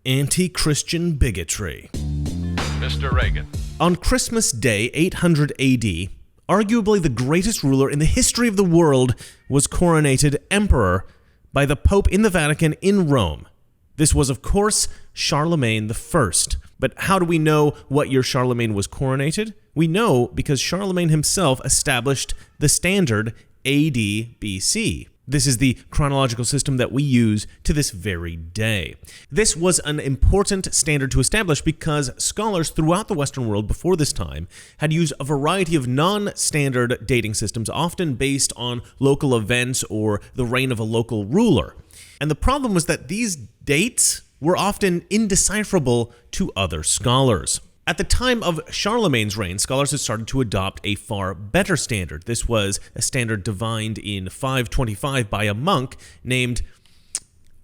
Anti-Christian bigotry. Mr. Reagan. On Christmas Day, 800 AD, arguably the greatest ruler in the history of the world was coronated emperor by the Pope in the Vatican in Rome. This was, of course, Charlemagne I. But how do we know what year Charlemagne was coronated? We know because Charlemagne himself established the standard AD BC. This is the chronological system that we use to this very day. This was an important standard to establish because scholars throughout the Western world before this time had used a variety of non-standard dating systems, often based on local events or the reign of a local ruler. And the problem was that these dates were often indecipherable to other scholars. At the time of Charlemagne's reign, scholars had started to adopt a far better standard. This was a standard divined in 525 by a monk named,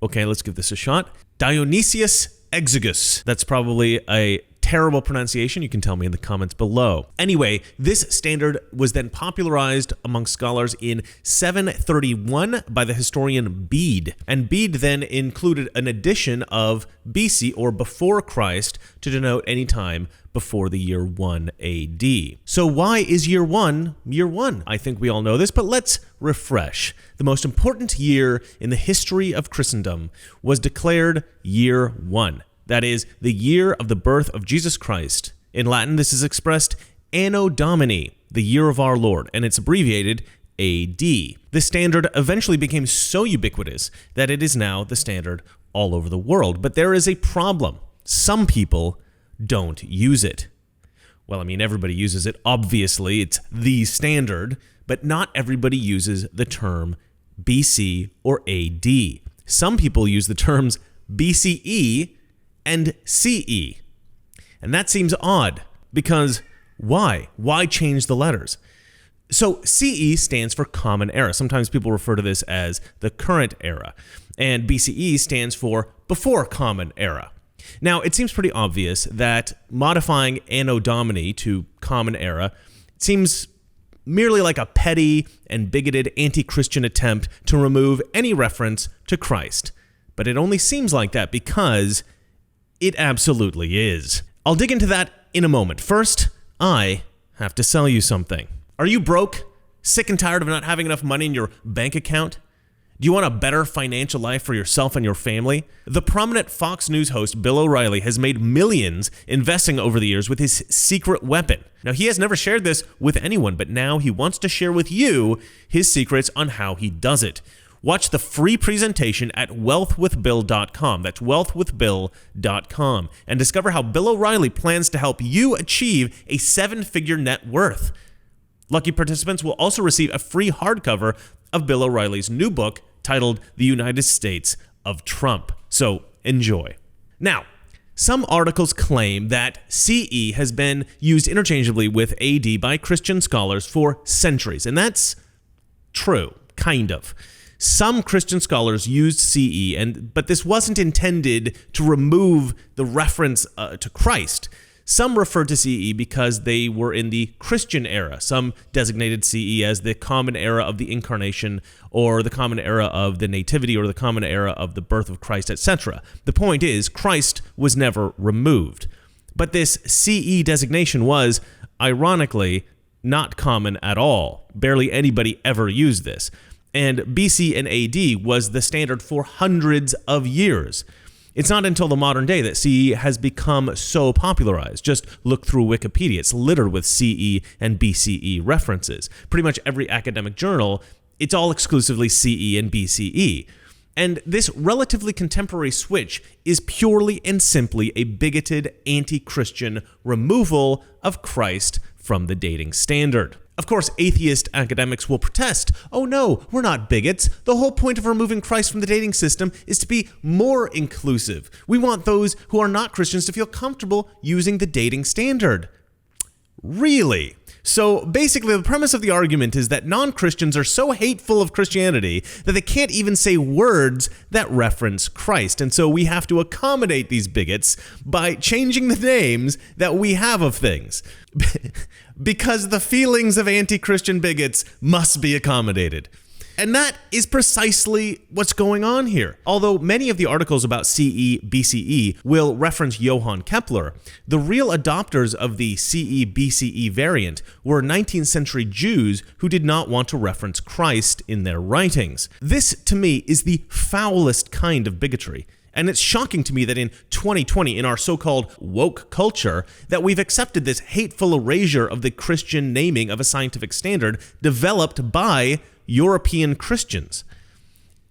okay, let's give this a shot, Dionysius Exiguus. That's probably a terrible pronunciation. You can tell me in the comments below. Anyway, this standard was then popularized among scholars in 731 by the historian Bede. And Bede then included an addition of BC, or before Christ, to denote any time before the year 1 AD. So why is year 1 year 1? I think we all know this, but let's refresh. The most important year in the history of Christendom was declared year 1. That is, the year of the birth of Jesus Christ. In Latin, this is expressed Anno Domini, the year of our Lord, and it's abbreviated AD. This standard eventually became so ubiquitous that it is now the standard all over the world. But there is a problem. Some people don't use it. Well, I mean, everybody uses it. Obviously, it's the standard, but not everybody uses the term BC or AD. Some people use the terms BCE and CE. And that seems odd, because why? Why change the letters? So CE stands for Common Era. Sometimes people refer to this as the current era. And BCE stands for Before Common Era. Now, it seems pretty obvious that modifying Anno Domini to Common Era seems merely like a petty and bigoted anti-Christian attempt to remove any reference to Christ. But it only seems like that because it absolutely is. I'll dig into that in a moment. First, I have to sell you something. Are you broke? Sick and tired of not having enough money in your bank account? Do you want a better financial life for yourself and your family? The prominent Fox News host Bill O'Reilly has made millions investing over the years with his secret weapon. Now, he has never shared this with anyone, but now he wants to share with you his secrets on how he does it. Watch the free presentation at wealthwithbill.com. That's wealthwithbill.com. And discover how Bill O'Reilly plans to help you achieve a 7-figure net worth. Lucky participants will also receive a free hardcover of Bill O'Reilly's new book titled The United States of Trump. So enjoy. Now, some articles claim that CE has been used interchangeably with AD by Christian scholars for centuries. And that's true, kind of. Some Christian scholars used CE, but this wasn't intended to remove the reference to Christ. Some referred to CE because they were in the Christian era. Some designated CE as the common era of the incarnation, or the common era of the nativity, or the common era of the birth of Christ, etc. The point is, Christ was never removed. But this CE designation was, ironically, not common at all. Barely anybody ever used this. And BC and AD was the standard for hundreds of years. It's not until the modern day that CE has become so popularized. Just look through Wikipedia. It's littered with CE and BCE references. Pretty much every academic journal, it's all exclusively CE and BCE. And this relatively contemporary switch is purely and simply a bigoted anti-Christian removal of Christ from the dating standard. Of course, atheist academics will protest. Oh no, we're not bigots. The whole point of removing Christ from the dating system is to be more inclusive. We want those who are not Christians to feel comfortable using the dating standard. Really? So basically, the premise of the argument is that non-Christians are so hateful of Christianity that they can't even say words that reference Christ. And so we have to accommodate these bigots by changing the names that we have of things. Because the feelings of anti-Christian bigots must be accommodated. And that is precisely what's going on here. Although many of the articles about CE BCE will reference Johann Kepler, the real adopters of the CE BCE variant were 19th century Jews who did not want to reference Christ in their writings. This, to me, is the foulest kind of bigotry. And it's shocking to me that in 2020, in our so-called woke culture, that we've accepted this hateful erasure of the Christian naming of a scientific standard developed by European Christians.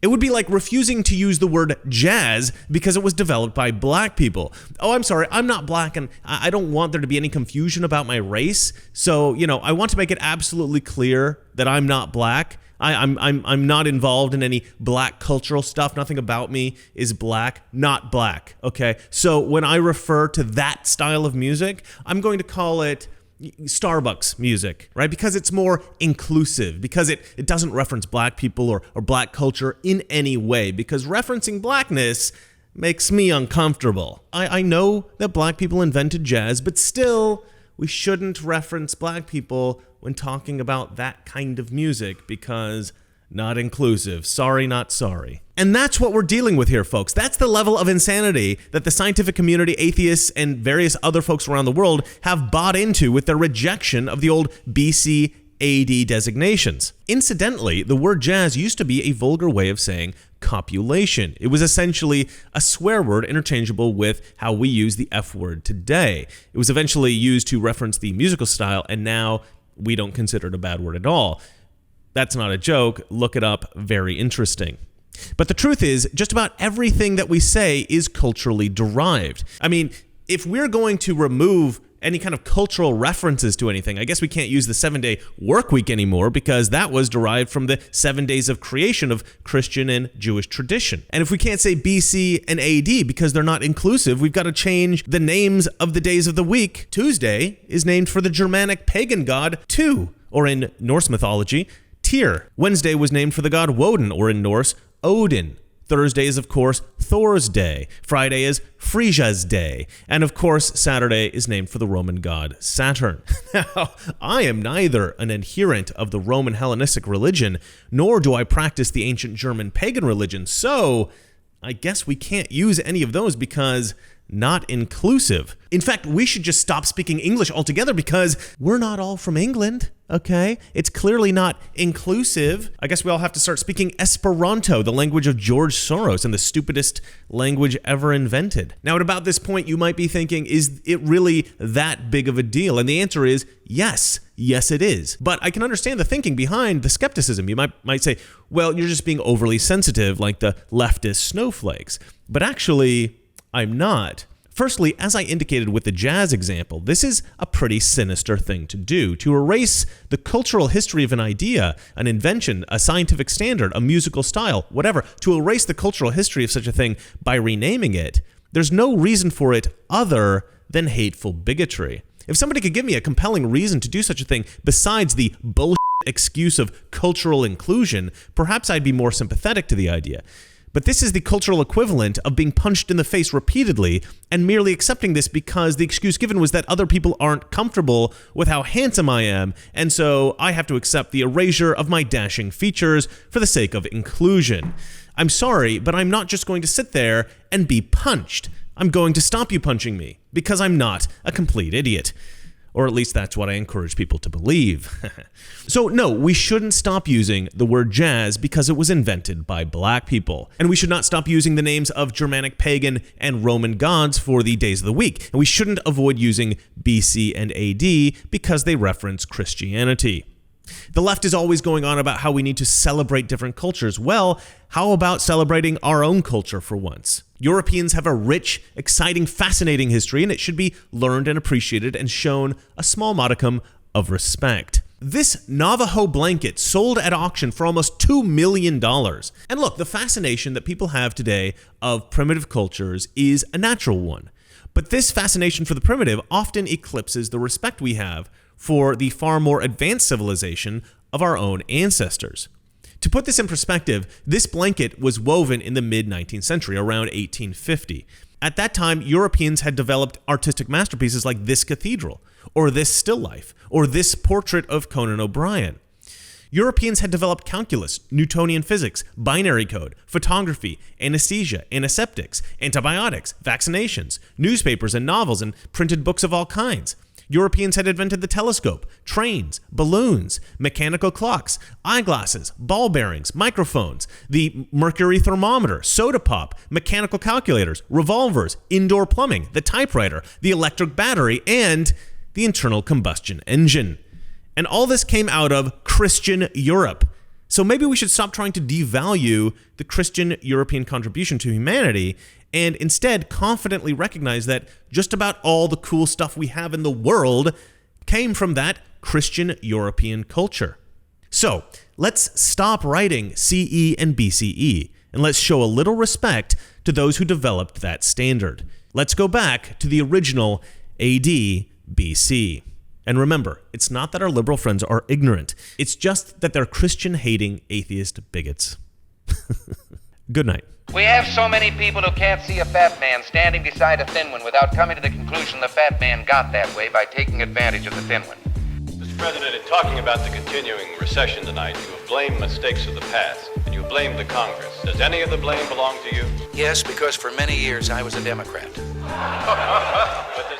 It would be like refusing to use the word jazz because it was developed by black people. Oh, I'm sorry, I'm not black, and I don't want there to be any confusion about my race. So, I want to make it absolutely clear that I'm not black. I'm not involved in any black cultural stuff. Nothing about me is black, not black, okay? So when I refer to that style of music, I'm going to call it Starbucks music, right? Because it's more inclusive, because it doesn't reference black people or black culture in any way, because referencing blackness makes me uncomfortable. I know that black people invented jazz, but still, we shouldn't reference black people when talking about that kind of music because not inclusive. Sorry, not sorry. And that's what we're dealing with here, folks. That's the level of insanity that the scientific community, atheists, and various other folks around the world have bought into with their rejection of the old BC AD designations. Incidentally, the word jazz used to be a vulgar way of saying copulation. It was essentially a swear word interchangeable with how we use the F word today. It was eventually used to reference the musical style, and now we don't consider it a bad word at all. That's not a joke. Look it up. Very interesting. But the truth is, just about everything that we say is culturally derived. I mean, if we're going to remove any kind of cultural references to anything, I guess we can't use the 7-day work week anymore because that was derived from the 7 days of creation of Christian and Jewish tradition. And if we can't say BC and AD because they're not inclusive, we've got to change the names of the days of the week. Tuesday is named for the Germanic pagan god Tu, or in Norse mythology, Tyr. Wednesday was named for the god Woden, or in Norse, Odin. Thursday is, of course, Thor's Day. Friday is Frisia's Day. And, of course, Saturday is named for the Roman god Saturn. Now, I am neither an adherent of the Roman Hellenistic religion, nor do I practice the ancient German pagan religion, so I guess we can't use any of those because not inclusive. In fact, we should just stop speaking English altogether because we're not all from England, okay? It's clearly not inclusive. I guess we all have to start speaking Esperanto, the language of George Soros and the stupidest language ever invented. Now, at about this point, you might be thinking, is it really that big of a deal? And the answer is yes. Yes, it is. But I can understand the thinking behind the skepticism. You might say, well, you're just being overly sensitive like the leftist snowflakes. But actually, I'm not. Firstly, as I indicated with the jazz example, this is a pretty sinister thing to do. To erase the cultural history of an idea, an invention, a scientific standard, a musical style, whatever, to erase the cultural history of such a thing by renaming it, there's no reason for it other than hateful bigotry. If somebody could give me a compelling reason to do such a thing besides the bullshit excuse of cultural inclusion, perhaps I'd be more sympathetic to the idea. But this is the cultural equivalent of being punched in the face repeatedly and merely accepting this because the excuse given was that other people aren't comfortable with how handsome I am, and so I have to accept the erasure of my dashing features for the sake of inclusion. I'm sorry, but I'm not just going to sit there and be punched. I'm going to stop you punching me because I'm not a complete idiot. Or at least that's what I encourage people to believe. So no, we shouldn't stop using the word jazz because it was invented by black people. And we should not stop using the names of Germanic pagan and Roman gods for the days of the week. And we shouldn't avoid using BC and AD because they reference Christianity. The left is always going on about how we need to celebrate different cultures. Well, how about celebrating our own culture for once? Europeans have a rich, exciting, fascinating history, and it should be learned and appreciated and shown a small modicum of respect. This Navajo blanket sold at auction for almost $2 million. And look, the fascination that people have today of primitive cultures is a natural one. But this fascination for the primitive often eclipses the respect we have for the far more advanced civilization of our own ancestors. To put this in perspective, this blanket was woven in the mid-19th century, around 1850. At that time, Europeans had developed artistic masterpieces like this cathedral, or this still life, or this portrait of Conan O'Brien. Europeans had developed calculus, Newtonian physics, binary code, photography, anesthesia, antiseptics, antibiotics, vaccinations, newspapers and novels, and printed books of all kinds. Europeans had invented the telescope, trains, balloons, mechanical clocks, eyeglasses, ball bearings, microphones, the mercury thermometer, soda pop, mechanical calculators, revolvers, indoor plumbing, the typewriter, the electric battery, and the internal combustion engine. And all this came out of Christian Europe. So maybe we should stop trying to devalue the Christian European contribution to humanity and instead confidently recognize that just about all the cool stuff we have in the world came from that Christian European culture. So let's stop writing CE and BCE, and let's show a little respect to those who developed that standard. Let's go back to the original AD BC. And remember, it's not that our liberal friends are ignorant. It's just that they're Christian-hating atheist bigots. Good night. We have so many people who can't see a fat man standing beside a thin one without coming to the conclusion the fat man got that way by taking advantage of the thin one. Mr. President, in talking about the continuing recession tonight, you have blamed mistakes of the past, and you blamed the Congress. Does any of the blame belong to you? Yes, because for many years I was a Democrat. But